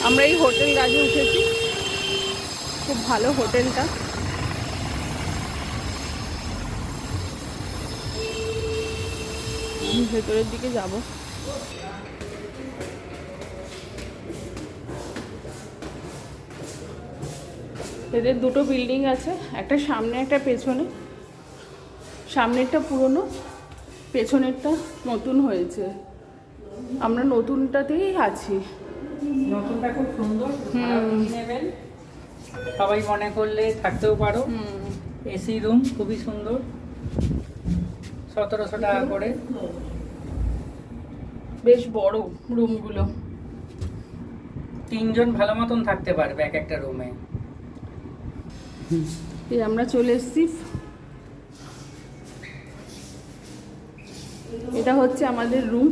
আমরা এই হোটেল রাজে উঠেছি, খুব ভালো হোটেলটা। ভেতরের দিকে যাব। এদের দুটো বিল্ডিং আছে, একটা সামনে একটা পেছনে। সামনেরটা পুরনো, পেছনেরটা নতুন হয়েছে। আমরা নতুনটাতেই আছি। নতুনটা খুব সুন্দর, নেবেন সবাই মনে করলে থাকতেও পারো। এসি রুম খুবই সুন্দর, 1700 টাকা করে। বেশ বড় রুমগুলো, 3 জন ভালো মতন থাকতে পারবে এক একটা রুমে। এই আমরা চলে এসেছি, এটা হচ্ছে আমাদের রুম,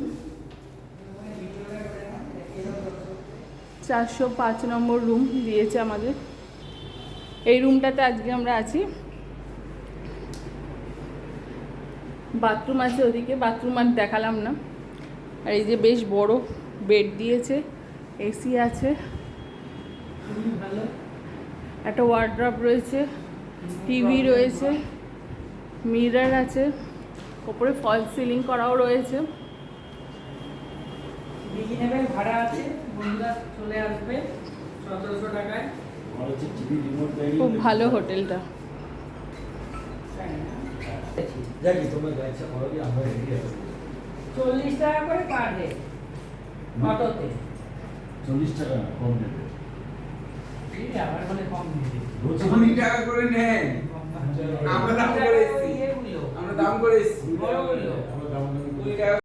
405 নম্বর রুম দিয়েছে আমাদের। এই রুমটাতে আজকে আমরা আছি। বাথরুম আছে ওদিকে, বাথরুম আর দেখালাম না। আর এই যে বেশ বড় বেড দিয়েছে, এসি আছে, ভালো একটা ওয়ার্ড্রপ রয়েছে, টিভি রয়েছে, মিরর আছে, ওপরে ফল সিলিং করাও রয়েছে। নেবে ভাড়া আছে, বন্ধুরা চলে আসবে 1700 টাকায়। খুব ভালো হোটেলটা। 40 টাকা করে পার ডে অটোতে। 40 টাকা কম দেবে, আবার বলে কম নেবে, 20 টাকা করে নেন। আমরা দাম করে এসেছি, আমরা দাম করে এসেছি। বড় বললো আমরা দাম করে